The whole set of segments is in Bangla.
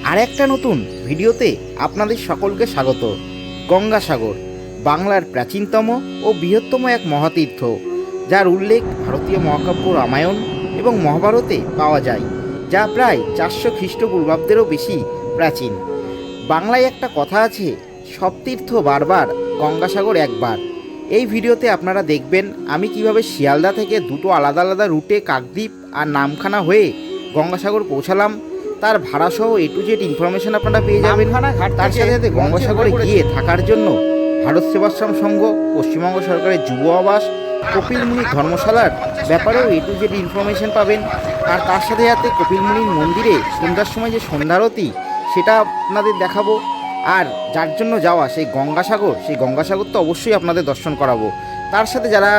আর একটা নতুন ভিডিওতে আপনাদের সকলকে স্বাগত। গঙ্গাসাগর বাংলার প্রাচীনতম ও বৃহত্তম এক মহাতীর্থ, যার উল্লেখ ভারতীয় মহাকাব্য রামায়ণ এবং মহাভারতে পাওয়া যায়, যা প্রায় 400 খ্রিস্টপূর্বাব্দেরও বেশি প্রাচীন। বাংলায় একটা কথা আছে, সব তীর্থ বারবার, গঙ্গাসাগর একবার। এই ভিডিওতে আপনারা দেখবেন আমি কিভাবে শিয়ালদা থেকে দুটো আলাদা আলাদা রুটে কাকদ্বীপ আর নামখানা হয়ে গঙ্গাসাগর পৌঁছালাম। তার ভাড়াসহ A to Z ইনফরমেশন আপনারা পেয়ে যাবেন। তার সাথে সাথে গঙ্গাসাগরে গিয়ে থাকার জন্য ভারত সেবাশ্রম সংঘ, পশ্চিমবঙ্গ সরকারের যুব আবাস, কপিলমুনি ধর্মশালার ব্যাপারেও A to Z ইনফরমেশন পাবেন। আর তার সাথে সাথে কপিলমুনির মন্দিরে সন্ধ্যার সময় যে সন্ধ্যারতি, সেটা আপনাদের দেখাবো। আর যার জন্য যাওয়া সেই গঙ্গাসাগর তো অবশ্যই আপনাদের দর্শন করাবো। তার সাথে যারা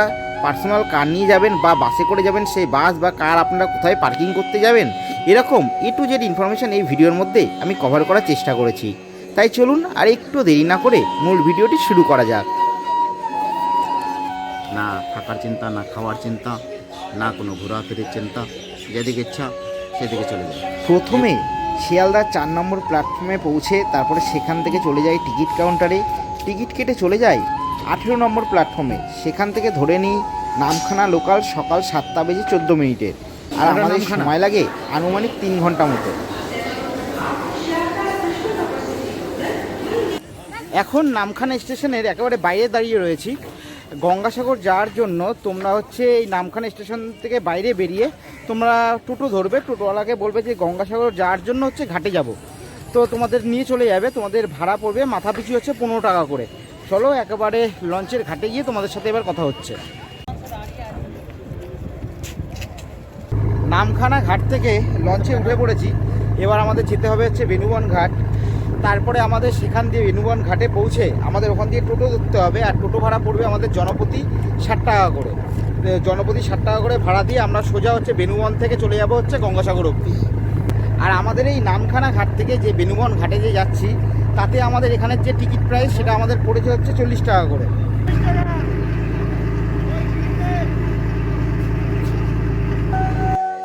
পার্সোনাল কার নিয়ে যাবেন বা বাসে করে যাবেন, সেই বাস বা কার আপনারা কোথায় পার্কিং করতে যাবেন, এরকম A to Z ইনফরমেশান এই ভিডিওর মধ্যে আমি কভার করার চেষ্টা করেছি। তাই চলুন আর একটু দেরি না করে মূল ভিডিওটি শুরু করা যাক। না থাকার চিন্তা, না খাওয়ার চিন্তা, না কোনো ঘোরাফেরির চিন্তা, যেদিকে ইচ্ছা সেদিকে চলে যায়। প্রথমে শিয়ালদা 4 নম্বর প্ল্যাটফর্মে পৌঁছে তারপরে সেখান থেকে চলে যাই টিকিট কাউন্টারে। টিকিট কেটে চলে যাই 18 নম্বর প্ল্যাটফর্মে। সেখান থেকে ধরে নিই নামখানা লোকাল সকাল 7:14। আর আমাদের সময় লাগে আনুমানিক 3 ঘন্টা মতো। এখন নামখানা স্টেশনের একেবারে বাইরে দাঁড়িয়ে রয়েছি। গঙ্গাসাগর যাওয়ার জন্য তোমরা এই নামখানা স্টেশন থেকে বাইরে বেরিয়ে তোমরা টোটো ধরবে। টোটোওয়ালাকে বলবে যে গঙ্গাসাগর যাওয়ার জন্য ঘাটে যাব, তো তোমাদের নিয়ে চলে যাবে। তোমাদের ভাড়া পড়বে মাথা পিছু 15 টাকা করে। চলো একেবারে লঞ্চের ঘাটে গিয়ে তোমাদের সাথে এবার কথা হচ্ছে। নামখানা ঘাট থেকে লঞ্চে উঠে পড়েছি। এবার আমাদের যেতে হবে বেনুবন ঘাট। তারপরে আমাদের সেখান দিয়ে বেনুবন ঘাটে পৌঁছে আমাদের ওখান দিয়ে টোটো ধরতে হবে। আর টোটো ভাড়া পড়বে আমাদের জনপ্রতি 60 টাকা করে। জনপ্রতি 60 টাকা করে ভাড়া দিয়ে আমরা সোজা বেনুবন থেকে চলে যাব গঙ্গাসাগর অবধি। আর আমাদের এই নামখানা ঘাট থেকে যে বেনুবন ঘাটে যে যাচ্ছি, তাতে আমাদের এখানের যে টিকিট প্রাইস সেটা আমাদের পড়েছে 40 টাকা করে।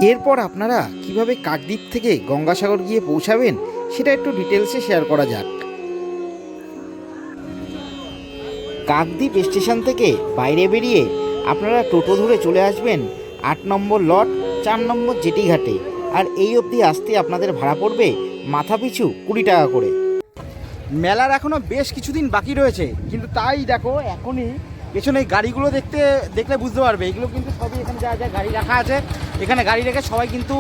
এরপর আপনারা কিভাবে কাকদ্বীপ থেকে গঙ্গাসাগর গিয়ে পৌঁছাবেন সেটা একটু ডিটেলসে শেয়ার করা যাক। কাকদ্বীপ স্টেশন থেকে বাইরে বেরিয়ে আপনারা টোটো ধরে চলে আসবেন 8 নম্বর লট 4 নম্বর জেটি ঘাটে। আর এই অবধি আসতে আপনাদের ভাড়া পড়বে মাথা পিছু 20 টাকা করে। মেলার এখনও বেশ কিছুদিন বাকি রয়েছে, কিন্তু তাই দেখো এখনই পেছনে এই গাড়িগুলো দেখলে বুঝতে পারবে, এগুলো কিন্তু সবই এখানে যা যা গাড়ি রাখা আছে, এখানে গাড়ি রেখে সবাই কিন্তু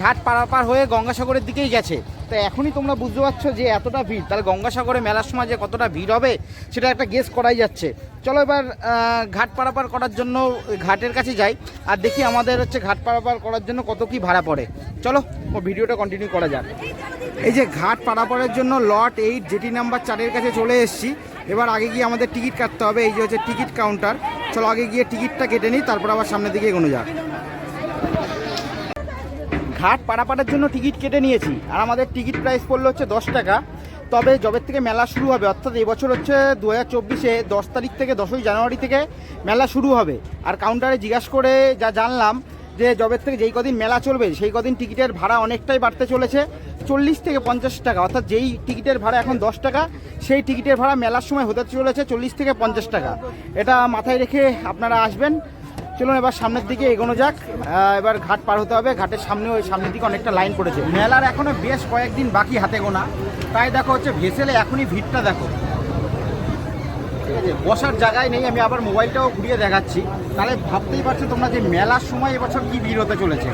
ঘাট পারাপার হয়ে গঙ্গাসাগরের দিকেই গেছে। তো এখনই তোমরা বুঝতে পারছো যে এতটা ভিড়, তাহলে গঙ্গাসাগরে মেলার সময় যে কতটা ভিড় হবে সেটা একটা গেস করাই যাচ্ছে। চলো এবার ঘাট পারাপার করার জন্য ঘাটের কাছে যাই আর দেখি আমাদের ঘাট পারাপার করার জন্য কত কি ভাড়া পড়ে। চলো ভিডিওটা কন্টিনিউ করা যাক। এই যে ঘাট পারাপারের জন্য লট 8 জেটি নাম্বার 4-এর কাছে চলে এসেছি। এবার আগে গিয়ে আমাদের টিকিট কাটতে হবে। এই যে টিকিট কাউন্টার। চলো আগে গিয়ে টিকিটটা কেটে নিই, তারপর আবার সামনের দিকে এগোনো যাক। ঘাট পারাপারের জন্য টিকিট কেটে নিয়েছি আর আমাদের টিকিট প্রাইস পড়লো 10 টাকা। তবে যবের থেকে মেলা শুরু হবে, অর্থাৎ এবছর 2024-এ 10 তারিখ থেকে 10ই জানুয়ারি থেকে মেলা শুরু হবে। আর কাউন্টারে জিজ্ঞাসা করে যা জানলাম যে যবের থেকে যেই কদিন মেলা চলবে সেই কদিন টিকিটের ভাড়া অনেকটাই বাড়তে চলেছে, 40 থেকে 50 টাকা। অর্থাৎ যেই টিকিটের ভাড়া এখন 10 টাকা, সেই টিকিটের ভাড়া মেলার সময় হতে চলেছে 40 থেকে 50 টাকা। এটা মাথায় রেখে আপনারা আসবেন। চলুন এবার সামনের দিকে এগোনো যাক। এবার ঘাট পার হতে হবে। ঘাটের সামনের দিকে অনেকটা লাইন পড়েছে। মেলার এখনও বেশ কয়েকদিন বাকি হাতে গোনা। তাই দেখো ভেসেলে এখনই ভিড়টা দেখো। ঠিক আছে, বসার জায়গায় নেই। আমি আবার মোবাইলটাও ঘুরিয়ে দেখাচ্ছি, তাহলে ভাবতেই পারছো তোমরা যে মেলার সময় এবছর কী ভিড় হতে চলেছে।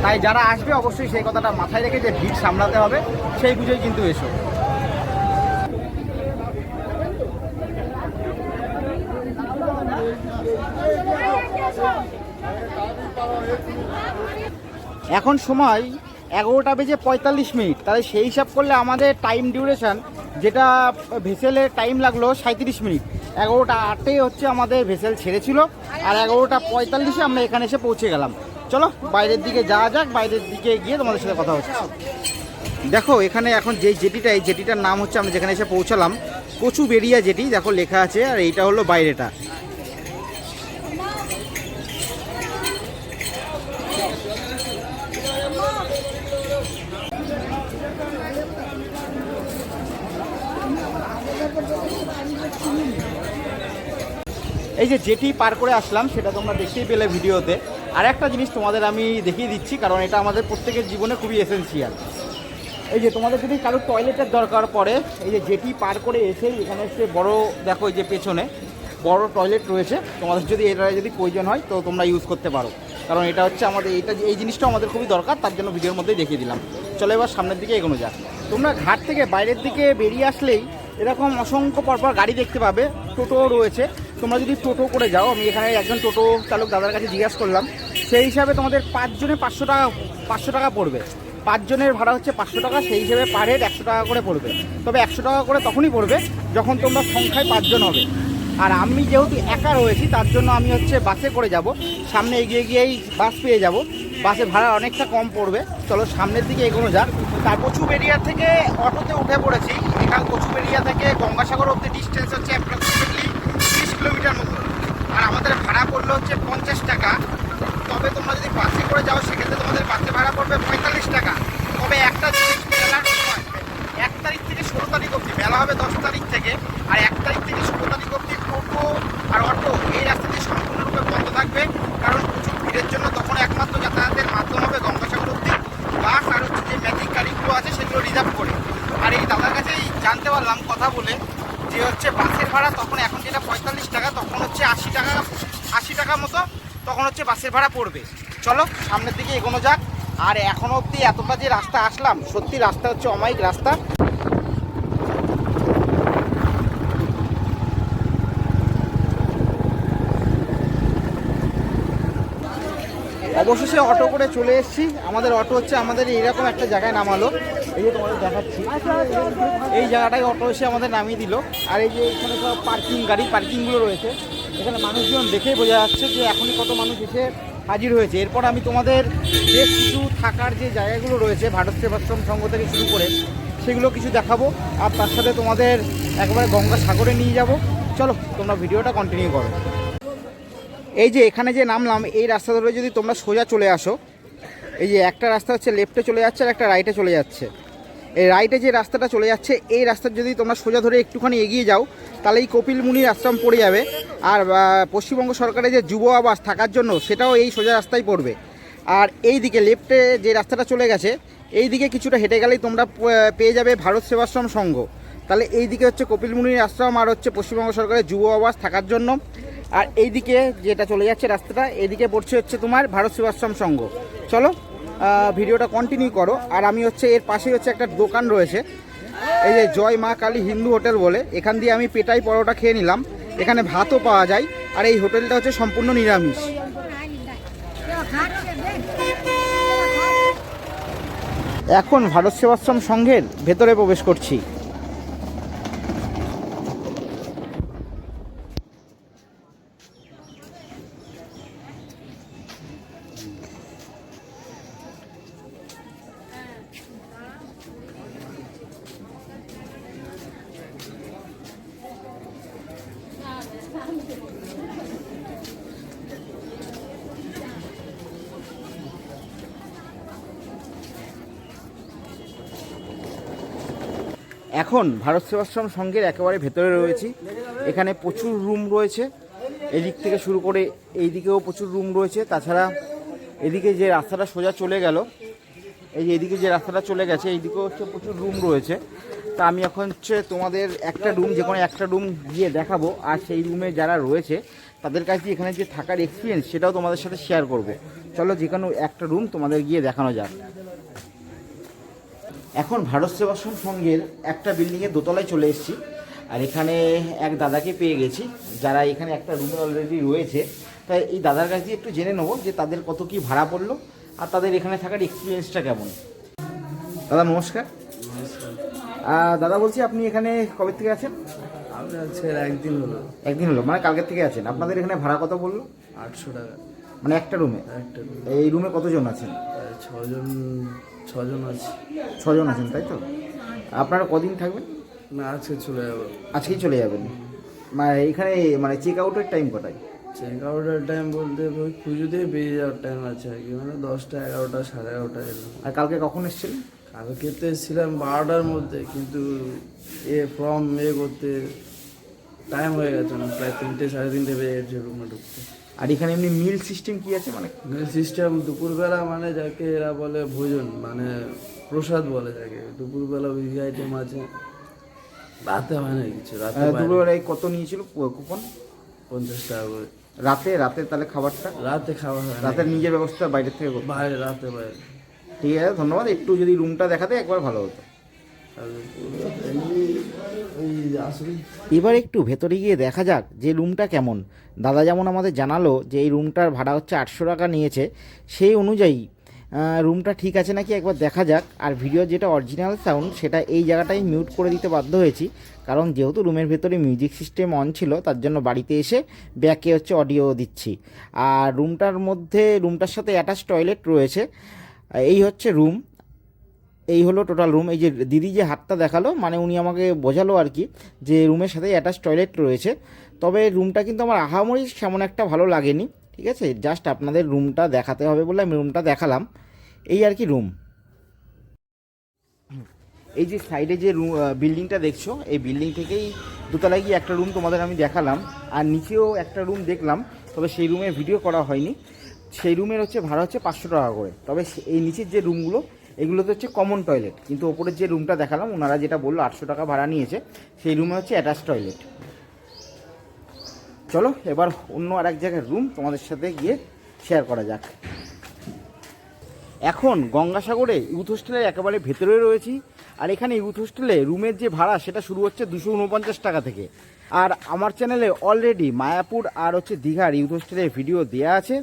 তাই যারা আসবে অবশ্যই সেই কথাটা মাথায় রেখে যে ভিড় সামলাতে হবে সেই বুঝেই কিন্তু এসো। এখন সময় 11:45। তাহলে সেই হিসাব করলে আমাদের টাইম ডিউরেশন, যেটা ভেসেলের টাইম লাগলো 37 মিনিট। 11:08-এ আমাদের ভেসেল ছেড়েছিল আর 11:45-এ আমরা এখানে এসে পৌঁছে গেলাম। চলো বাইরের দিকে যাওয়া যাক। বাইরের দিকে গিয়ে তোমাদের সাথে কথা হচ্ছে। দেখো এখানে এখন যেই জেটিটা, এই জেটিটার নাম আমরা যেখানে এসে পৌঁছালাম কচুবেড়িয়া জেটি। দেখো লেখা আছে, আর এইটা হলো বাইরেটা। এই যে যেটি পার করে আসলাম সেটা তোমরা দেখতেই পেলে ভিডিওতে। আর একটা জিনিস তোমাদের আমি দেখিয়ে দিচ্ছি, কারণ এটা আমাদের প্রত্যেকের জীবনে খুবই এসেন্সিয়াল। এই যে তোমাদের যদি কারোর টয়লেটের দরকার পড়ে, এই যে যেটি পার করে এসেই এখানে এসে বড় দেখো এই যে পেছনে বড় টয়লেট রয়েছে, তোমাদের যদি এটা যদি প্রয়োজন হয় তো তোমরা ইউজ করতে পারো, কারণ এটা হচ্ছে আমাদের এই জিনিসটা আমাদের খুবই দরকার, তার জন্য ভিডিওর মধ্যেই দেখিয়ে দিলাম। চলো এবার সামনের দিকে এগোনো যাক। তোমরা ঘাট থেকে বাইরের দিকে বেরিয়ে আসলেই এরকম অসংখ্য পরপর গাড়ি দেখতে পাবে, টোটো রয়েছে। তোমরা যদি টোটো করে যাও, আমি এখানে একজন টোটো চালক দাদার কাছে জিজ্ঞাসা করলাম, সেই হিসাবে তোমাদের 5 জনে 500 টাকা পড়বে। 5 জনের ভাড়া হচ্ছে 500 টাকা, সেই হিসেবে পার হেড 100 টাকা করে পড়বে। তবে 100 টাকা করে তখনই পড়বে যখন তোমরা সংখ্যায় 5 জন হবে। আর আমি যেহেতু একা রয়েছি তার জন্য আমি হচ্ছে বাসে করে যাব, সামনে এগিয়ে গিয়েই বাস পেয়ে যাব, বাসে ভাড়া অনেকটা কম পড়বে। চলো সামনের দিকে এগোনো যাক। তার কচুবেড়িয়া থেকে অটোতে উঠে পড়েছি। এখানে কচুবেড়িয়া থেকে গঙ্গাসাগর অবধি ডিস্টেন্স হচ্ছে অ্যাপ্রক্সিমেটলি 30 কিলোমিটার মতো, আর আমাদের ভাড়া পড়লো হচ্ছে 50 টাকা। তবে তোমরা যদি বাসে করে যাও সেক্ষেত্রে তোমাদের বাসে ভাড়া পড়বে 45 টাকা। তবে একটা জিনিস মেলার সময় 1 তারিখ থেকে 16 তারিখ অবধি, মেলা হবে 10 তারিখ থেকে, আর 1 তারিখ থেকে 16 তারিখ অবধি টোটো আর অটো এই রাস্তাটি সম্পূর্ণরূপে বন্ধ থাকবে, কারণ প্রচুর ভিড়ের জন্য তখন একমাত্র যাতায়াতের মাধ্যম হবে গঙ্গাসাগর অবধি বাস, আর হচ্ছে যে ম্যাজিক গাড়িগুলো আছে সেগুলো রিজার্ভ করে। আর এই দাদার কাছেই জানতে পারলাম কথা বলে যে হচ্ছে বাসের ভাড়া তখন এখন যেটা 45 টাকা, তখন হচ্ছে 80 টাকা মতো তখন হচ্ছে বাসের ভাড়া পড়বে। চলো সামনের দিকে এগোনো যাক। আর এখনো অবধি এতটা যে রাস্তা আসলাম, সত্যি রাস্তা হচ্ছে অমায়িক রাস্তা। অবশেষে অটো করে চলে এসেছি। আমাদের অটো হচ্ছে আমাদের এইরকম একটা জায়গায় নামালো, এই যে তোমাদের দেখাচ্ছি, এই জায়গাটায় অটো এসে আমাদের নামিয়ে দিল। আর এই যে এখানে সব পার্কিংগুলো রয়েছে, এখানে মানুষজন দেখেই বোঝা যাচ্ছে যে এখনই কত মানুষ এসে হাজির হয়েছে। এরপর আমি তোমাদের বেশ কিছু থাকার যে জায়গাগুলো রয়েছে ভারত সেবাশ্রম সংঘ থেকে শুরু করে সেগুলো কিছু দেখাবো, আর তার সাথে তোমাদের একেবারে গঙ্গাসাগরে নিয়ে যাব। চলো তোমরা ভিডিওটা কন্টিনিউ করো। এই যে এখানে যে নামলাম, এই রাস্তা ধরে যদি তোমরা সোজা চলে আসো, এই যে একটা রাস্তা হচ্ছে লেফটে চলে যাচ্ছে আর একটা রাইটে চলে যাচ্ছে। এই রাইটে যে রাস্তাটা চলে যাচ্ছে এই রাস্তার যদি তোমরা সোজা ধরে একটুখানি এগিয়ে যাও তাহলে এই কপিল মুনির আশ্রম পড়ে যাবে। আর পশ্চিমবঙ্গ সরকারের যে যুব আবাস থাকার জন্য সেটাও এই সোজা রাস্তায় পড়বে। আর এই দিকে লেফটে যে রাস্তাটা চলে গেছে এই দিকে কিছুটা হেঁটে গেলেই তোমরা পেয়ে যাবে ভারত সেবাশ্রম সংঘ। তাহলে এই দিকে হচ্ছে কপিল মুনির আশ্রম আর হচ্ছে পশ্চিমবঙ্গ সরকারের যুব আবাস থাকার জন্য। আর এই দিকে যেটা চলে যাচ্ছে রাস্তাটা এইদিকে পড়ছে হচ্ছে তোমার ভারত সেবাশ্রম সংঘ। চলো ভিডিওটা কন্টিনিউ করো। আর আমি হচ্ছে এর পাশেই হচ্ছে একটা দোকান রয়েছে, এই যে জয় মা কালী হিন্দু হোটেল বলে, এখান দিয়ে আমি পেটাই পরোটা খেয়ে নিলাম। এখানে ভাতও পাওয়া যায়, আর এই হোটেলটা হচ্ছে সম্পূর্ণ নিরামিষ। এখন ভারত সেবাশ্রম সংঘের ভেতরে প্রবেশ করছি। এখন ভারত সেবাশ্রম সংঘের একেবারে ভেতরে রয়েছি। এখানে প্রচুর রুম রয়েছে, এদিক থেকে শুরু করে এই দিকেও প্রচুর রুম রয়েছে। তাছাড়া এদিকে যে রাস্তাটা সোজা চলে গেল, এই যে এদিকে যে রাস্তাটা চলে গেছে এইদিকেও হচ্ছে প্রচুর রুম রয়েছে। তা আমি এখন হচ্ছে তোমাদের একটা রুম, যে কোনো একটা রুম গিয়ে দেখাবো, আর সেই রুমে যারা রয়েছে তাদের কাছে এখানে যে থাকার এক্সপিরিয়েন্স সেটাও তোমাদের সাথে শেয়ার করব। চলো যে কোনো একটা রুম তোমাদের গিয়ে দেখানো যাক। এখন ভারত সেবাশ্রম সংঘের একটা বিল্ডিংয়ের দোতলায় চলে এসেছি, আর এখানে এক দাদাকে পেয়ে গেছি যারা এখানে একটা রুমে অলরেডি রয়েছে। তাই এই দাদার কাছ দিয়ে একটু জেনে নেবো যে তাদের কত কি ভাড়া পড়লো আর তাদের এখানে থাকার এক্সপিরিয়েন্সটা কেমন। দাদা নমস্কার। দাদা বলছি আপনি এখানে কবে থেকে আছেন? আমি আজকে একদিন হলো। একদিন হলো, মানে কালকের থেকে আছেন। আপনাদের এখানে ভাড়া কত বললো? 800 টাকা মানে একটা রুমে? একটা রুম। এই রুমে কতজন আছেন? 6জন আছে। 6জন আছেন, তাই তো? আপনারা কদিন থাকবেন? না আজকে চলে যাবো। আজকেই চলে যাবেন? মানে এখানে মানে চেক আউটের টাইম কটায়? চেক আউটের টাইম বলতে ওই পুজো দিয়ে বেরিয়ে যাওয়ার টাইম আছে আর কি, মানে 10টা 11টা 11:30 এরকম। আর কালকে কখন এসেছিলেন? কালকে তো এসেছিলাম 12টার মধ্যে, কিন্তু ফর্ম করতে টাইম হয়ে গেছে না, প্রায় 3টে 3:30 বেজে গেছে রুমে ঢুকতে। আর এখানে এমনি মিল সিস্টেম কি আছে, মানে সিস্টেম দুপুরবেলা মানে যাকে এরা বলে ভোজন, মানে প্রসাদ বলে যাকে, দুপুরবেলা ওই আইটেম আছে, রাতে হয় না কিছু, রাতে দুপুরবেলায় কত নিয়েছিল কুপন? 50 টাকা করে। রাতে রাতে তাহলে খাবারটা রাতে খাওয়া হয় না, রাতের নিজের ব্যবস্থা বাইরে থেকে করতে? বাইরে, রাতে বাইরে। ঠিক আছে, ধন্যবাদ। একটু যদি রুমটা দেখাতে একবার ভালো হতো। আর এমনি ওই আসলে এবার একটু ভেতরে গিয়ে দেখা যাক যে রুমটা কেমন। দাদা যেমন আমাদের জানালো যে এই রুমটার ভাড়া হচ্ছে 800 টাকা নিয়েছে, সেই অনুযায়ী রুমটা ঠিক আছে নাকি একবার দেখা যাক। আর ভিডিও যেটা অরিজিনাল সাউন্ড সেটা এই জায়গাটাই মিউট করে দিতে বাধ্য হয়েছি, কারণ যেহেতু রুমের ভেতরে মিউজিক সিস্টেম অন ছিল, তার জন্য বাড়িতে এসে ব্যাকে হচ্ছে অডিও দিচ্ছি। আর রুমটার সাথে অ্যাটাচ টয়লেট রয়েছে। এই হচ্ছে রুম, এই হলো টোটাল রুম। এই যে দিদি যে হাতটা দেখালো, মানে উনি আমাকে বোঝালো আর কি যে রুমের সাথে অ্যাটাচ টয়লেট রয়েছে। তবে রুমটা কিন্তু আমার আহামরি সেমন একটা ভালো লাগেনি, ঠিক আছে। জাস্ট আপনাদের রুমটা দেখাতে হবে বলে আমি রুমটা দেখালাম, এই আর কি রুম। এই যে সাইডে যে বিল্ডিংটা দেখছো, এই বিল্ডিং থেকেই দোতলায় গিয়ে একটা রুম তোমাদের আমি দেখালাম, আর নিচেও একটা রুম দেখলাম, তবে সেই রুমে ভিডিও করা হয়নি। সেই রুমের হচ্ছে ভাড়া হচ্ছে 500 টাকা করে। তবে এই নিচের যে রুমগুলো, এগুলোতে হচ্ছে কমন টয়লেট, কিন্তু ওপরের যে রুমটা দেখালাম ওনারা যেটা বললো 800 টাকা ভাড়া নিয়েছে, সেই রুমে হচ্ছে অ্যাটাচ টয়লেট। চলো এবার অন্য আর এক জায়গার রুম তোমাদের সাথে গিয়ে শেয়ার করা যাক। এখন গঙ্গাসাগরে ইউথ হোস্টেলের একেবারে ভেতরে রয়েছি। আর এখানে ইউথ হোস্টেলে রুমের যে ভাড়া সেটা শুরু হচ্ছে 249 টাকা থেকে। আর আমার চ্যানেলে অলরেডি মায়াপুর আর হচ্ছে দীঘার ইউথ হোস্টেলের ভিডিও দেওয়া আছে।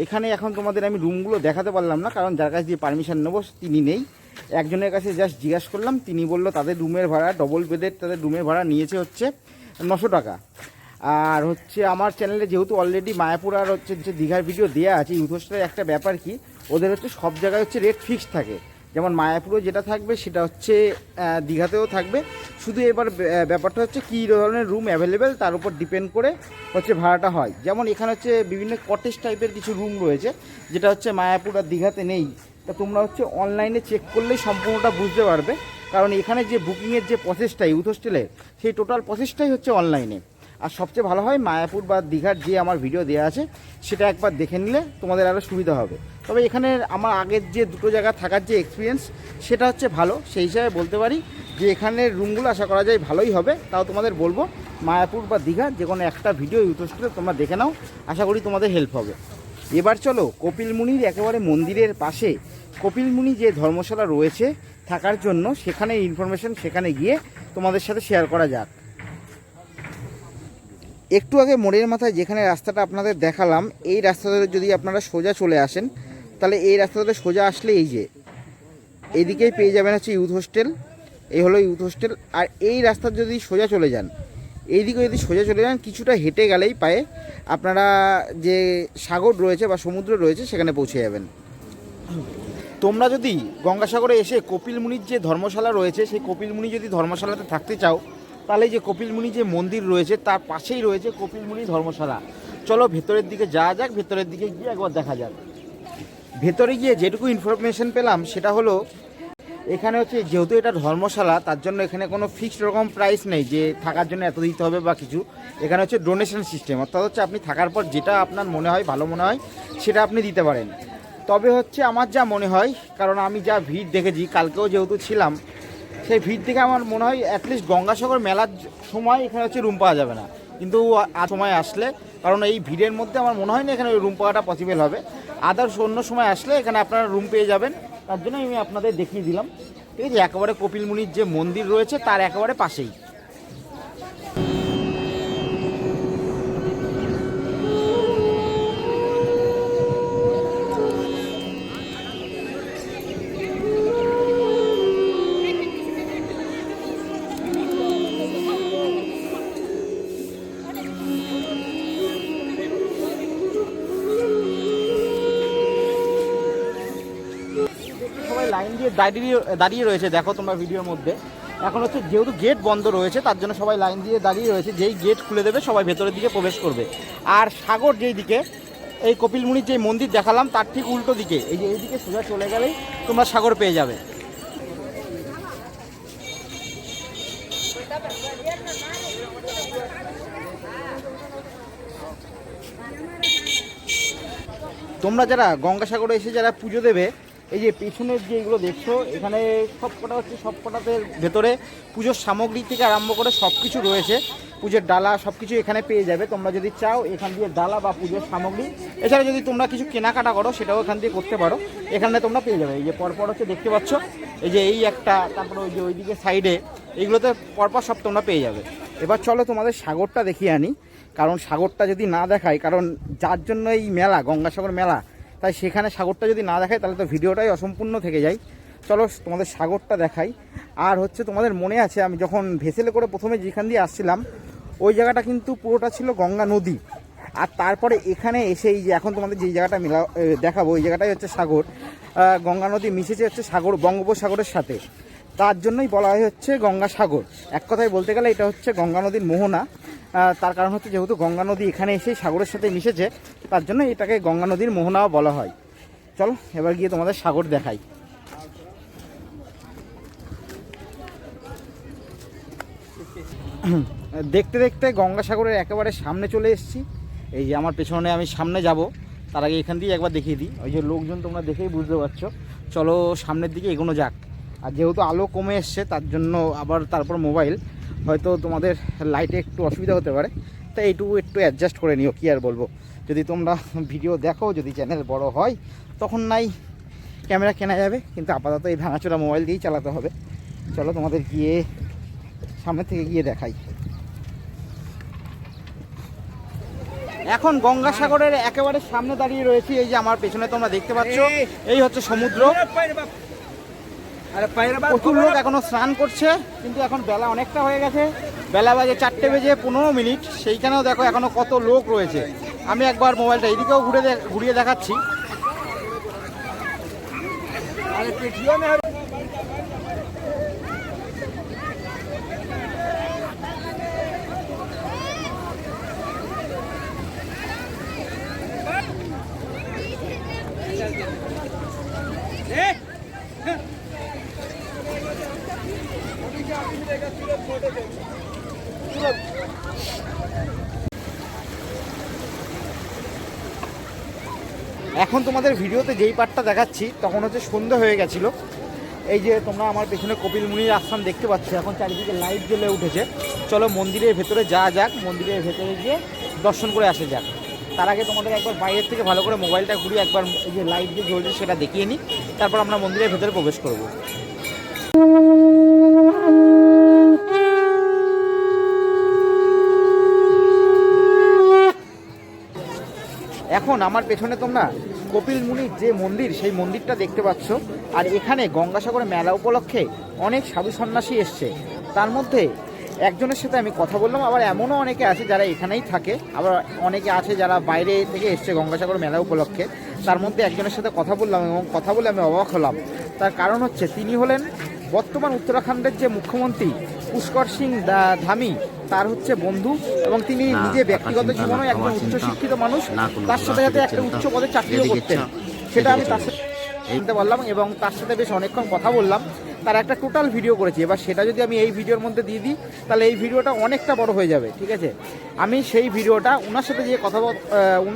এখানে এখন তোমাদের আমি রুমগুলো দেখাতে পারলাম না, কারণ যার কাছে দিয়ে পারমিশন নেবো তিনি নেই। একজনের কাছে জাস্ট জিজ্ঞাসা করলাম, তিনি বললো তাদের রুমের ভাড়া, ডবল বেডের তাদের রুমের ভাড়া নিয়েছে হচ্ছে 900 টাকা। আর হচ্ছে আমার চ্যানেলে যেহেতু অলরেডি মায়াপুর আর হচ্ছে যে দীঘার ভিডিও দেওয়া আছে, ইউথ হোস্টেলের একটা ব্যাপার কি, ওদের হচ্ছে সব জায়গায় হচ্ছে রেট ফিক্সড থাকে। যেমন মায়াপুরে যেটা থাকবে সেটা হচ্ছে দীঘাতেও থাকবে। শুধু এবার ব্যাপারটা হচ্ছে কী ধরনের রুম অ্যাভেলেবেল তার উপর ডিপেন্ড করে হচ্ছে ভাড়াটা হয়। যেমন এখানে হচ্ছে বিভিন্ন কটেজ টাইপের কিছু রুম রয়েছে, যেটা হচ্ছে মায়াপুর আর দীঘাতে নেই। তা তোমরা হচ্ছে অনলাইনে চেক করলেই সম্পূর্ণটা বুঝতে পারবে, কারণ এখানে যে বুকিংয়ের যে প্রসেসটা ইউথ হোস্টেলের, সেই টোটাল প্রসেসটাই হচ্ছে অনলাইনে। আর সবচেয়ে ভালো হয় মায়াপুর বা দীঘার যে আমার ভিডিও দেওয়া আছে সেটা একবার দেখে নিলে তোমাদের আরও সুবিধা হবে। তবে এখানে আমার আগের যে দুটো জায়গা থাকার যে এক্সপিরিয়েন্স সেটা হচ্ছে ভালো, সেই হিসাবে বলতে পারি যে এখানের রুমগুলো আশা করা যায় ভালোই হবে। তাও তোমাদের বলবো মায়াপুর বা দীঘা যে কোনো একটা ভিডিও ইউথ হোস্টেলে তোমরা দেখে নাও, আশা করি তোমাদের হেল্প হবে। এবার চলো কপিলমুনির একেবারে মন্দিরের পাশে কপিলমুনি যে ধর্মশালা রয়েছে থাকার জন্য, সেখানে ইনফরমেশন সেখানে গিয়ে তোমাদের সাথে শেয়ার করা যাক। একটু আগে মোড়ের মাথায় যেখানে রাস্তাটা আপনাদের দেখালাম, এই রাস্তা ধরে যদি আপনারা সোজা চলে আসেন, তাহলে এই রাস্তা ধরে সোজা আসলে এই যে এইদিকেই পেয়ে যাবেন হচ্ছে ইউথ হোস্টেল। এই হলো ইউথ হোস্টেল। আর এই রাস্তা যদি সোজা চলে যান, এইদিকে যদি সোজা চলে যান, কিছুটা হেঁটে গেলেই পায়ে আপনারা যে সাগর রয়েছে বা সমুদ্র রয়েছে সেখানে পৌঁছে যাবেন। তোমরা যদি গঙ্গাসাগরে এসে কপিলমুনির যে ধর্মশালা রয়েছে, সেই কপিলমুনি যদি ধর্মশালাতে থাকতে চাও, তাহলে যে কপিলমুনি যে মন্দির রয়েছে তার পাশেই রয়েছে কপিলমুনি ধর্মশালা। চলো ভেতরের দিকে যাওয়া যাক, ভেতরের দিকে গিয়ে একবার দেখা যাক। ভেতরে গিয়ে যেটুকু ইনফরমেশন পেলাম সেটা হলো, এখানে হচ্ছে যেহেতু এটা ধর্মশালা, তার জন্য এখানে কোনো ফিক্সড রকম প্রাইস নেই যে থাকার জন্য এত দিতে হবে বা কিছু। এখানে হচ্ছে ডোনেশন সিস্টেম, অর্থাৎ হচ্ছে আপনি থাকার পর যেটা আপনার মনে হয় ভালো মনে হয় সেটা আপনি দিতে পারেন। তবে হচ্ছে আমার যা মনে হয়, কারণ আমি যা ভিড় দেখেছি, কালকেও যেহেতু ছিলাম, সেই ভিড় থেকে আমার মনে হয় অ্যাটলিস্ট গঙ্গাসাগর মেলার সময় এখানে হচ্ছে রুম পাওয়া যাবে না, কিন্তু সময় আসলে, কারণ এই ভিড়ের মধ্যে আমার মনে হয় না এখানে রুম পাওয়াটা পসিবল হবে। আদার্স অন্য সময় আসলে এখানে আপনারা রুম পেয়ে যাবেন, তার জন্য আমি আপনাদের দেখিয়ে দিলাম। ঠিক আছে, একেবারে কপিলমুনির যে মন্দির রয়েছে তার একেবারে পাশেই। সবাই লাইন দিয়ে দাঁড়িয়ে রয়েছে, দেখো তোমরা ভিডিওর মধ্যে। এখন হচ্ছে যেহেতু গেট বন্ধ রয়েছে, তার জন্য সবাই লাইন দিয়ে দাঁড়িয়ে রয়েছে। যেই গেট খুলে দেবে সবাই ভেতরের দিকে প্রবেশ করবে। আর সাগর যেই দিকে, এই কপিলমুনির যে মন্দির দেখালাম তার ঠিক উল্টো দিকে, এই যে এইদিকে সোজা চলে গেলেই তোমরা সাগর পেয়ে যাবে। তোমরা যারা গঙ্গাসাগরে এসে যারা পুজো দেবে, এই যে পেছনের যে এগুলো দেখছো, এখানে সব কটা হচ্ছে, সব কটাতে ভেতরে পুজোর সামগ্রী থেকে আরম্ভ করে সব কিছু রয়েছে। পুজোর ডালা সব কিছু এখানে পেয়ে যাবে। তোমরা যদি চাও এখান দিয়ে ডালা বা পুজোর সামগ্রী, এছাড়া যদি তোমরা কিছু কেনাকাটা করো সেটাও এখান দিয়ে করতে পারো, এখানে তোমরা পেয়ে যাবে। এই যে পরপর হচ্ছে দেখতে পাচ্ছ, এই যে এই একটা, তারপরে ওই যে ওইদিকে সাইডে, এইগুলোতে পরপর সব তোমরা পেয়ে যাবে। এবার চলো তোমাদের সাগরটা দেখিয়ে আনি, কারণ সাগরটা যদি না দেখাই, কারণ যার জন্য এই মেলা গঙ্গাসাগর মেলা, তাই সেখানে সাগরটা যদি না দেখায় তাহলে তো ভিডিওটাই অসম্পূর্ণ থেকে যায়। চলো তোমাদের সাগরটা দেখাই। আর হচ্ছে তোমাদের মনে আছে আমি যখন ভেসেলে করে প্রথমে যেখান দিয়ে আসছিলাম, ওই জায়গাটা কিন্তু পুরোটা ছিল গঙ্গা নদী। আর তারপরে এখানে এসে এই যে এখন তোমাদের যেই জায়গাটা দেখাবো, ওই জায়গাটাই হচ্ছে সাগর। গঙ্গা নদী মিশেছে হচ্ছে সাগর, বঙ্গোপসাগরের সাথে, তার জন্যই বলা হয় হচ্ছে গঙ্গাসাগর। এক কথায় বলতে গেলে এটা হচ্ছে গঙ্গা নদীর মোহনা। তার কারণ হচ্ছে যেহেতু গঙ্গা নদী এখানে এসে সাগরের সাথে মিশেছে, তার জন্য এটাকে গঙ্গা নদীর মোহনাও বলা হয়। চলো এবার গিয়ে তোমাদের সাগর দেখাই। দেখতে দেখতে গঙ্গাসাগরের একেবারে সামনে চলে এসেছি। এই যে আমার পেছনে, আমি সামনে যাব, তার আগে এখান দিয়ে একবার দেখিয়ে দিই। ওই যে লোকজন তোমরা দেখেই বুঝতে পারছো। চলো সামনের দিকে এগোনো যাক। আর যেহেতু আলো কমে এসছে, তার জন্য আবার তারপর মোবাইল হয়তো তোমাদের লাইটে একটু অসুবিধা হতে পারে, তাই এইটুকু একটু অ্যাডজাস্ট করে নিও। কী আর বলবো, যদি তোমরা ভিডিও দেখো, যদি চ্যানেল বড় হয় তখন নাই ক্যামেরা কেনা যাবে, কিন্তু আপাতত এই ভাঙাচোরা মোবাইল দিয়েই চালাতে হবে। চলো তোমাদের গিয়ে সামনে থেকে গিয়ে দেখাই। এখন গঙ্গাসাগরের একেবারে সামনে দাঁড়িয়ে রয়েছি। এই যে আমার পেছনে তোমরা দেখতে পাচ্ছ, এই হচ্ছে সমুদ্র। প্রচুর লোক এখনো স্নান করছে, কিন্তু এখন বেলা অনেকটা হয়ে গেছে। বেলা বাজে 4:15, সেইখানেও দেখো এখনো কত লোক রয়েছে। আমি একবার মোবাইলটা এইদিকেও ঘুরিয়ে দেখাচ্ছি। এখন তোমাদের ভিডিওতে যেই পার্টটা দেখাচ্ছি তখন হচ্ছে সন্ধ্যা হয়ে গেছিলো। এই যে তোমরা আমার পেছনে কপিল মুনির আশ্রম দেখতে পাচ্ছ, এখন চারিদিকে লাইট জ্বলে উঠেছে। চলো মন্দিরের ভেতরে যাওয়া যাক, মন্দিরের ভেতরে গিয়ে দর্শন করে আসা যাক। তার আগে তোমাদের একবার বাইরের থেকে ভালো করে মোবাইলটা ঘুরিয়ে একবার এই যে লাইট যে জ্বলছে সেটা দেখিয়ে নিই, তারপর আমরা মন্দিরের ভেতরে প্রবেশ করব। এখন আমার পেছনে তোমরা কপিল মুনির যে মন্দির, সেই মন্দিরটা দেখতে পাচ্ছ। আর এখানে গঙ্গাসাগরে মেলা উপলক্ষে অনেক সাধু সন্ন্যাসী এসছে। তার মধ্যে একজনের সাথে আমি কথা বললাম, আবার এমনও অনেকে আছে যারা এখানেই থাকে, আবার অনেকে আছে যারা বাইরে থেকে এসছে গঙ্গাসাগর মেলা উপলক্ষে। তার মধ্যে একজনের সাথে কথা বললাম, এবং কথা বলে আমি অবাক হলাম। তার কারণ হচ্ছে তিনি হলেন বর্তমান উত্তরাখণ্ডের যে মুখ্যমন্ত্রী পুষ্কর সিং ধামি, তার হচ্ছে বন্ধু, এবং তিনি নিজে ব্যক্তিগত জীবনে একজন উচ্চশিক্ষিত মানুষ, তার সাথে সাথে একটা উচ্চ পদে চাকরিও করতেন। সেটা আমি তার সাথে জানতে পারলাম, এবং তার সাথে বেশ অনেকক্ষণ কথা বললাম। তার একটা টোটাল ভিডিও করেছি। এবার সেটা যদি আমি এই ভিডিওর মধ্যে দিয়ে দিই তাহলে এই ভিডিওটা অনেকটা বড় হয়ে যাবে, ঠিক আছে? আমি সেই ভিডিওটা ওনার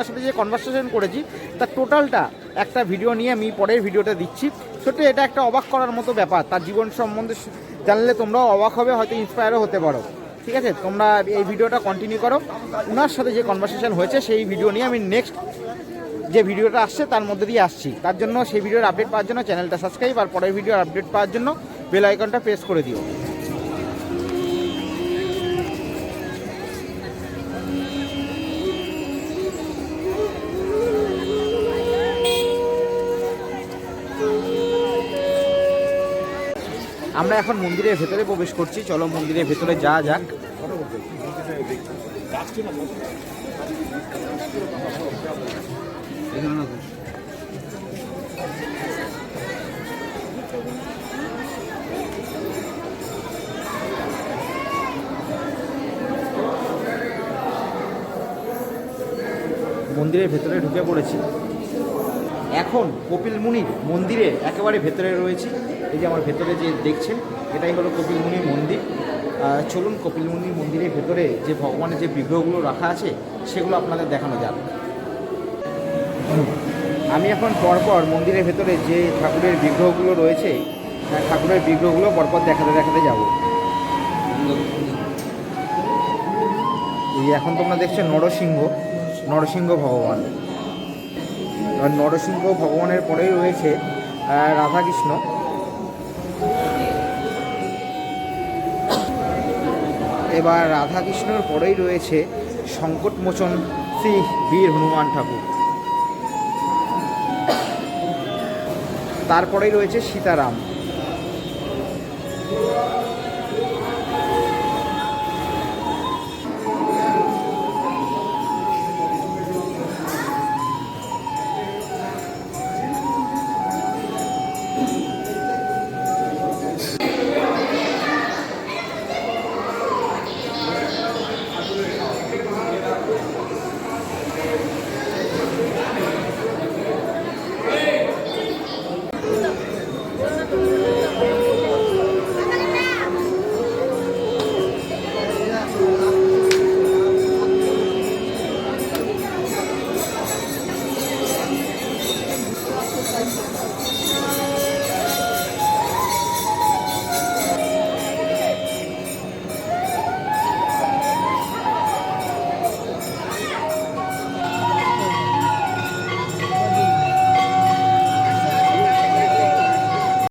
সাথে যে কনভারসেশন করেছি তার টোটালটা একটা ভিডিও নিয়ে আমি পরের ভিডিওটা দিচ্ছি। সত্যি এটা একটা অবাক করার মতো ব্যাপার। তার জীবন সম্বন্ধে জানলে তোমরাও অবাক হবে, হয়তো ইন্সপায়ারও হতে পারো, ঠিক আছে? তোমরা এই ভিডিওটা কন্টিনিউ করো। ওনার সাথে যে কনভারসেশন হয়েছে সেই ভিডিও নিয়ে আমি নেক্সট যে ভিডিওটা আসছে তার মধ্যে দিয়ে আসছি। তার জন্য সেই ভিডিওর আপডেট পাওয়ার জন্য চ্যানেলটা সাবস্ক্রাইব, আর পরের ভিডিওর আপডেট পাওয়ার জন্য বেল আইকনটা প্রেস করে দিও। আমরা এখন মন্দিরের ভেতরে প্রবেশ করছি। চলো মন্দিরের ভেতরে যাওয়া যাক। মন্দিরের ভেতরে ঢুকে পড়েছি। এখন কপিল মুনির মন্দিরের একেবারে ভেতরে রয়েছি। এই যে আমার ভেতরে যে দেখছেন, এটাই হলো কপিল মুনির মন্দির। চলুন কপিল মুনির মন্দিরের ভেতরে যে ভগবানের যে বিগ্রহগুলো রাখা আছে সেগুলো আপনাদের দেখানো যাক। আমি এখন পরপর মন্দিরের ভেতরে যে ঠাকুরের বিগ্রহগুলো রয়েছে, ঠাকুরের বিগ্রহগুলো পরপর দেখাতে দেখাতে যাব। এই এখন তোমরা দেখছো নরসিংহ ভগবান। আর নরসিংহ ভগবানের পরেই রয়েছে রাধাকৃষ্ণ। এবার রাধাকৃষ্ণের পরেই রয়েছে সংকটমোচন শ্রী বীর হনুমান ঠাকুর। তারপরেই রয়েছে সীতারাম।